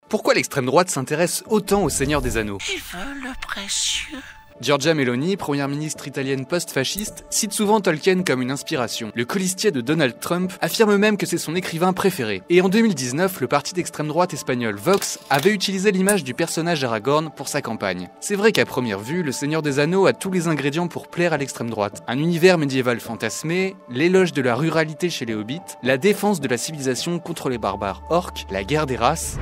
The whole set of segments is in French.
Pourquoi l'extrême droite s'intéresse autant au Seigneur des Anneaux? Il veut le précieux. Giorgia Meloni, première ministre italienne post-fasciste, cite souvent Tolkien comme une inspiration. Le colistier de Donald Trump affirme même que c'est son écrivain préféré. Et en 2019, le parti d'extrême droite espagnol Vox avait utilisé l'image du personnage Aragorn pour sa campagne. C'est vrai qu'à première vue, le Seigneur des Anneaux a tous les ingrédients pour plaire à l'extrême droite. Un univers médiéval fantasmé, l'éloge de la ruralité chez les hobbits, la défense de la civilisation contre les barbares orques, la guerre des races...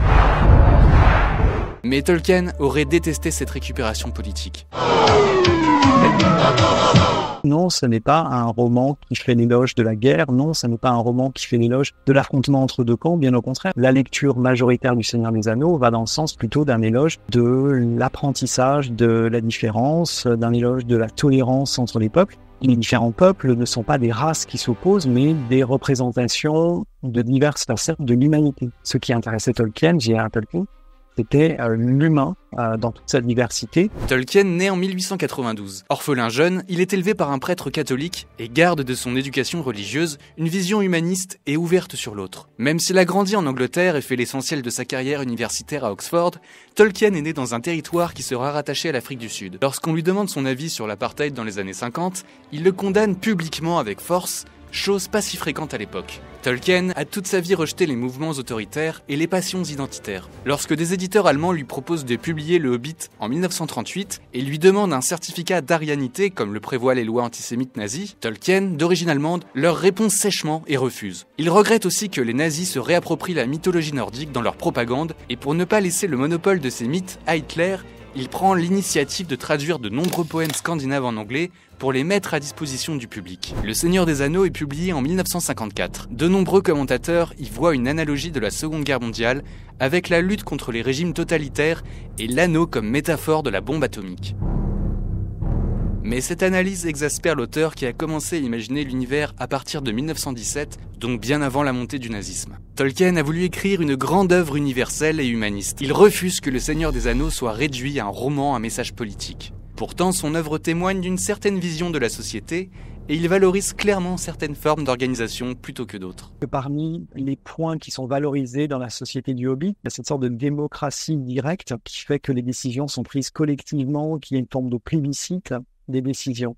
Mais Tolkien aurait détesté cette récupération politique. Non, ce n'est pas un roman qui fait l'éloge de la guerre. Non, ce n'est pas un roman qui fait l'éloge de l'affrontement entre deux camps. Bien au contraire, la lecture majoritaire du Seigneur des Anneaux va dans le sens plutôt d'un éloge de l'apprentissage, de la différence, d'un éloge de la tolérance entre les peuples. Les différents peuples ne sont pas des races qui s'opposent, mais des représentations de diverses facettes de l'humanité. Ce qui intéressait Tolkien, J.R.R. Tolkien, c'était l'humain dans toute sa diversité. Tolkien naît en 1892. Orphelin jeune, il est élevé par un prêtre catholique et garde de son éducation religieuse une vision humaniste et ouverte sur l'autre. Même s'il a grandi en Angleterre et fait l'essentiel de sa carrière universitaire à Oxford, Tolkien est né dans un territoire qui sera rattaché à l'Afrique du Sud. Lorsqu'on lui demande son avis sur l'apartheid dans les années 50, il le condamne publiquement avec force, chose pas si fréquente à l'époque. Tolkien a toute sa vie rejeté les mouvements autoritaires et les passions identitaires. Lorsque des éditeurs allemands lui proposent de publier Le Hobbit en 1938 et lui demandent un certificat d'arianité comme le prévoient les lois antisémites nazies, Tolkien, d'origine allemande, leur répond sèchement et refuse. Il regrette aussi que les nazis se réapproprient la mythologie nordique dans leur propagande et pour ne pas laisser le monopole de ces mythes à Hitler, il prend l'initiative de traduire de nombreux poèmes scandinaves en anglais pour les mettre à disposition du public. Le Seigneur des Anneaux est publié en 1954. De nombreux commentateurs y voient une analogie de la Seconde Guerre mondiale avec la lutte contre les régimes totalitaires et l'anneau comme métaphore de la bombe atomique. Mais cette analyse exaspère l'auteur qui a commencé à imaginer l'univers à partir de 1917, donc bien avant la montée du nazisme. Tolkien a voulu écrire une grande œuvre universelle et humaniste. Il refuse que Le Seigneur des Anneaux soit réduit à un roman à message politique. Pourtant, son œuvre témoigne d'une certaine vision de la société et il valorise clairement certaines formes d'organisation plutôt que d'autres. Parmi les points qui sont valorisés dans la société du Hobbit, il y a cette sorte de démocratie directe qui fait que les décisions sont prises collectivement, qu'il y a une forme de plébiscite des décisions.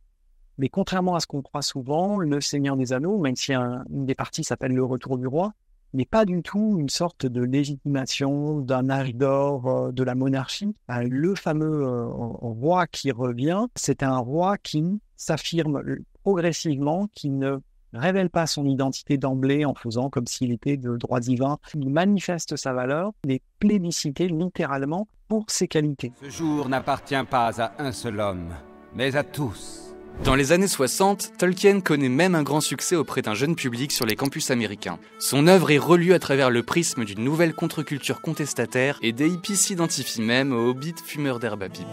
Mais contrairement à ce qu'on croit souvent, Le Seigneur des Anneaux, même si une des parties s'appelle Le Retour du Roi, n'est pas du tout une sorte de légitimation d'un âge d'or de la monarchie. Le fameux roi qui revient, c'est un roi qui s'affirme progressivement, qui ne révèle pas son identité d'emblée en faisant comme s'il était de droit divin. Il manifeste sa valeur, il est plébiscité littéralement pour ses qualités. Ce jour n'appartient pas à un seul homme, mais à tous. Dans les années 60, Tolkien connaît même un grand succès auprès d'un jeune public sur les campus américains. Son œuvre est relue à travers le prisme d'une nouvelle contre-culture contestataire et des hippies s'identifient même aux hobbits fumeurs d'herbe à pipe.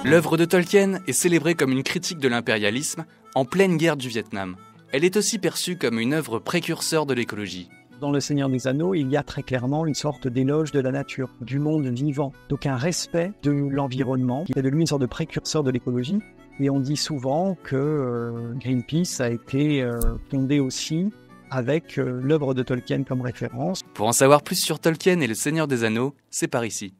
L'œuvre de Tolkien est célébrée comme une critique de l'impérialisme en pleine guerre du Vietnam. Elle est aussi perçue comme une œuvre précurseur de l'écologie. Dans Le Seigneur des Anneaux, il y a très clairement une sorte d'éloge de la nature, du monde vivant. Donc un respect de l'environnement, qui est de lui une sorte de précurseur de l'écologie. Et on dit souvent que Greenpeace a été fondé aussi avec l'œuvre de Tolkien comme référence. Pour en savoir plus sur Tolkien et Le Seigneur des Anneaux, c'est par ici.